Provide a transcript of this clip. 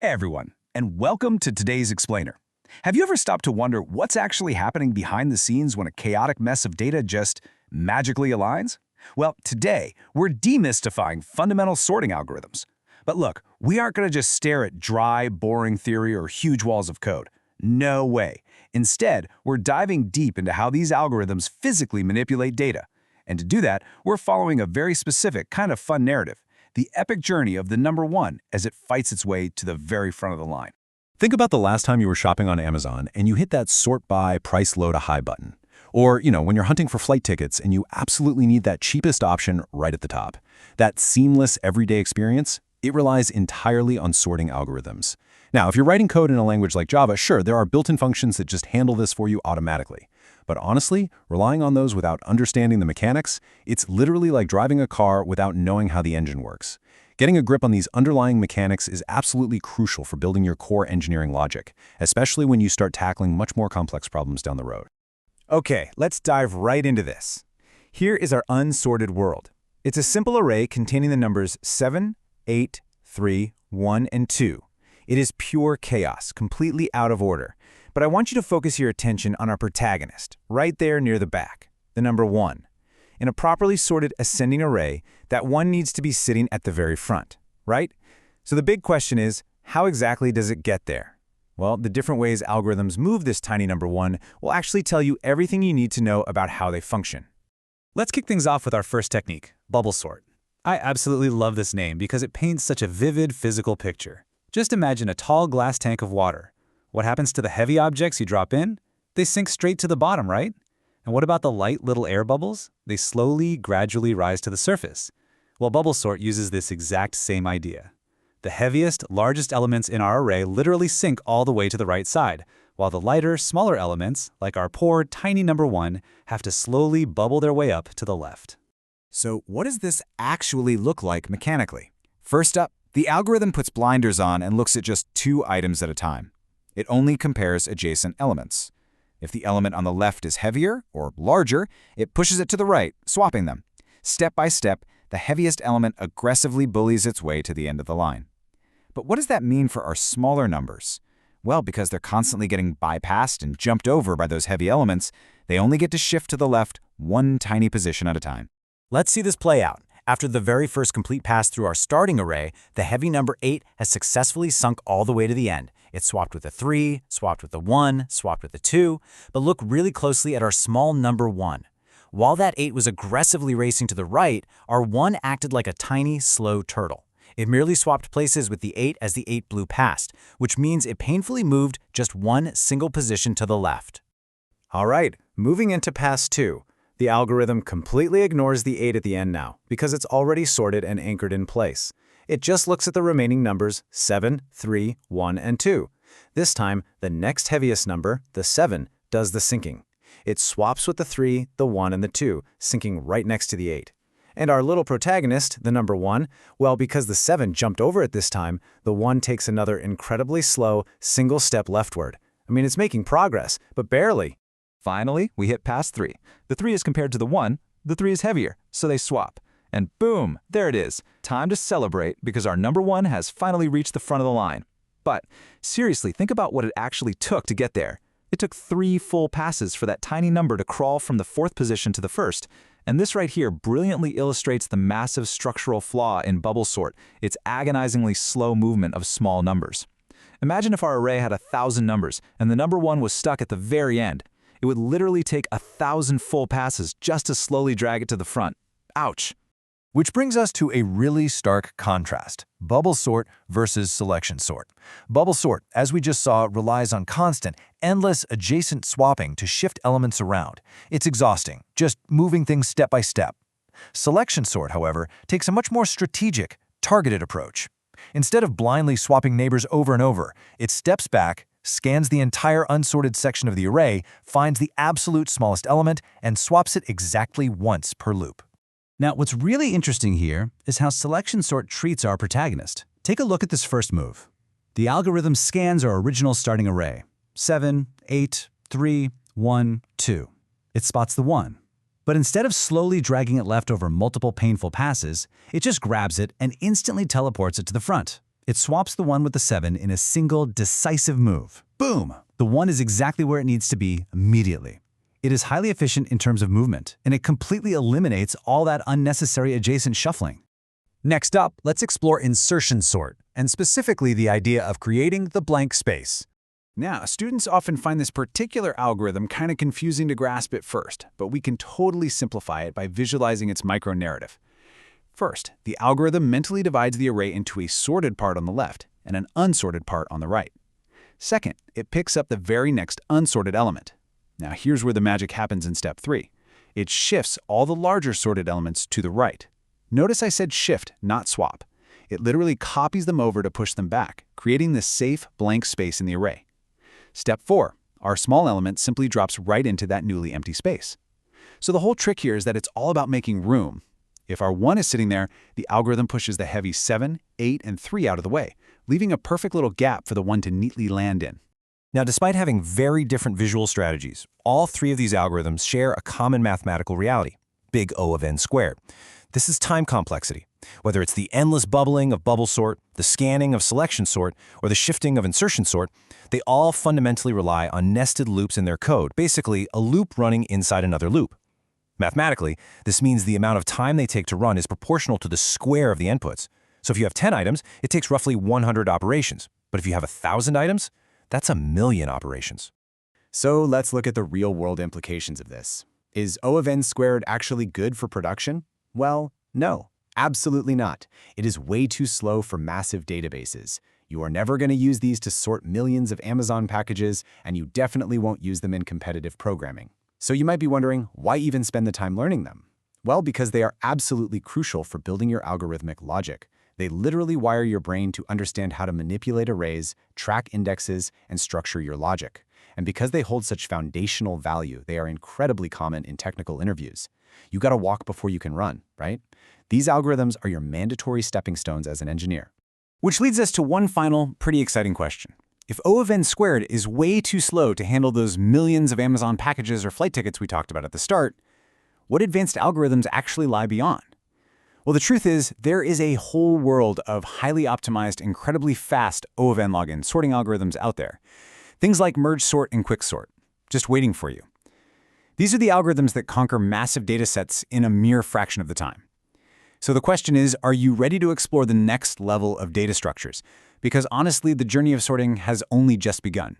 Hey everyone, and welcome to today's Explainer. Have you ever stopped to wonder what's actually happening behind the scenes when a chaotic mess of data just magically aligns? Well, today, we're demystifying fundamental sorting algorithms. But look, we aren't going to just stare at dry, boring theory or huge walls of code. No way. Instead, we're diving deep into how these algorithms physically manipulate data. And to do that, we're following a very specific, kind of fun narrative. The epic journey of the number one as it fights its way to the very front of the line. Think about the last time you were shopping on Amazon and you hit that sort by, price low to high button. Or, when you're hunting for flight tickets and you absolutely need that cheapest option right at the top. That seamless everyday experience, it relies entirely on sorting algorithms. Now, if you're writing code in a language like Java, sure, there are built-in functions that just handle this for you automatically. But honestly, relying on those without understanding the mechanics, it's literally like driving a car without knowing how the engine works. Getting a grip on these underlying mechanics is absolutely crucial for building your core engineering logic, especially when you start tackling much more complex problems down the road. Okay, let's dive right into this. Here is our unsorted world. It's a simple array containing the numbers 7, 8, 3, 1, and 2. It is pure chaos, completely out of order. But I want you to focus your attention on our protagonist, right there near the back, the number 1. In a properly sorted ascending array, that 1 needs to be sitting at the very front, right? So the big question is, how exactly does it get there? Well, the different ways algorithms move this tiny number 1 will actually tell you everything you need to know about how they function. Let's kick things off with our first technique, bubble sort. I absolutely love this name because it paints such a vivid physical picture. Just imagine a tall glass tank of water. What happens to the heavy objects you drop in? They sink straight to the bottom, right? And what about the light little air bubbles? They slowly, gradually rise to the surface. Well, bubble sort uses this exact same idea. The heaviest, largest elements in our array literally sink all the way to the right side, while the lighter, smaller elements, like our poor, tiny number 1, have to slowly bubble their way up to the left. So what does this actually look like mechanically? First up, the algorithm puts blinders on and looks at just 2 items at a time. It only compares adjacent elements. If the element on the left is heavier or larger, it pushes it to the right, swapping them. Step by step, the heaviest element aggressively bullies its way to the end of the line. But what does that mean for our smaller numbers? Well, because they're constantly getting bypassed and jumped over by those heavy elements, they only get to shift to the left 1 tiny position at a time. Let's see this play out. After the very first complete pass through our starting array, the heavy number 8 has successfully sunk all the way to the end. It swapped with a 3, swapped with a 1, swapped with a 2, but look really closely at our small number 1. While that 8 was aggressively racing to the right, our 1 acted like a tiny, slow turtle. It merely swapped places with the 8 as the 8 blew past, which means it painfully moved just 1 single position to the left. All right, moving into pass 2. The algorithm completely ignores the 8 at the end now, because it's already sorted and anchored in place. It just looks at the remaining numbers 7, 3, 1, and 2. This time, the next heaviest number, the 7, does the sinking. It swaps with the 3, the 1, and the 2, sinking right next to the 8. And our little protagonist, the number 1, well, because the 7 jumped over it this time, the 1 takes another incredibly slow, single step leftward. I mean, it's making progress, but barely. Finally, we hit pass 3. The 3 is compared to the 1. The 3 is heavier, so they swap. And boom, there it is. Time to celebrate because our number 1 has finally reached the front of the line. But seriously, think about what it actually took to get there. It took 3 full passes for that tiny number to crawl from the 4th position to the 1st. And this right here brilliantly illustrates the massive structural flaw in bubble sort, its agonizingly slow movement of small numbers. Imagine if our array had 1,000 numbers and the number 1 was stuck at the very end. It would literally take 1,000 full passes just to slowly drag it to the front. Ouch. Which brings us to a really stark contrast, bubble sort versus selection sort. Bubble sort, as we just saw, relies on constant, endless adjacent swapping to shift elements around. It's exhausting, just moving things step by step. Selection sort, however, takes a much more strategic, targeted approach. Instead of blindly swapping neighbors over and over, it steps back, scans the entire unsorted section of the array, finds the absolute smallest element, and swaps it exactly once per loop. Now, what's really interesting here is how selection sort treats our protagonist. Take a look at this first move. The algorithm scans our original starting array, 7, 8, 3, 1, 2. It spots the 1. But instead of slowly dragging it left over multiple painful passes, it just grabs it and instantly teleports it to the front. It swaps the 1 with the 7 in a single, decisive move. Boom! The 1 is exactly where it needs to be immediately. It is highly efficient in terms of movement, and it completely eliminates all that unnecessary adjacent shuffling. Next up, let's explore insertion sort, and specifically the idea of creating the blank space. Now, students often find this particular algorithm kind of confusing to grasp at first, but we can totally simplify it by visualizing its micro-narrative. First, the algorithm mentally divides the array into a sorted part on the left and an unsorted part on the right. Second, it picks up the very next unsorted element. Now here's where the magic happens in step 3. It shifts all the larger sorted elements to the right. Notice I said shift, not swap. It literally copies them over to push them back, creating this safe, blank space in the array. Step 4. Our small element simply drops right into that newly empty space. So the whole trick here is that it's all about making room. If our 1 is sitting there, the algorithm pushes the heavy 7, 8, and 3 out of the way, leaving a perfect little gap for the 1 to neatly land in. Now, despite having very different visual strategies, all 3 of these algorithms share a common mathematical reality, big O of n squared. This is time complexity. Whether it's the endless bubbling of bubble sort, the scanning of selection sort, or the shifting of insertion sort, they all fundamentally rely on nested loops in their code, basically a loop running inside another loop. Mathematically, this means the amount of time they take to run is proportional to the square of the inputs. So if you have 10 items, it takes roughly 100 operations. But if you have 1,000 items, that's 1,000,000 operations. So let's look at the real-world implications of this. Is O of n squared actually good for production? Well, no, absolutely not. It is way too slow for massive databases. You are never going to use these to sort millions of Amazon packages, and you definitely won't use them in competitive programming. So you might be wondering, why even spend the time learning them? Well, because they are absolutely crucial for building your algorithmic logic. They literally wire your brain to understand how to manipulate arrays, track indexes, and structure your logic. And because they hold such foundational value, they are incredibly common in technical interviews. You gotta walk before you can run, right? These algorithms are your mandatory stepping stones as an engineer. Which leads us to one final, pretty exciting question. If O of n squared is way too slow to handle those millions of Amazon packages or flight tickets we talked about at the start, what advanced algorithms actually lie beyond? Well, the truth is, there is a whole world of highly optimized, incredibly fast O of n log n sorting algorithms out there. Things like merge sort and quick sort, just waiting for you. These are the algorithms that conquer massive data sets in a mere fraction of the time. So the question is, are you ready to explore the next level of data structures? Because honestly, the journey of sorting has only just begun.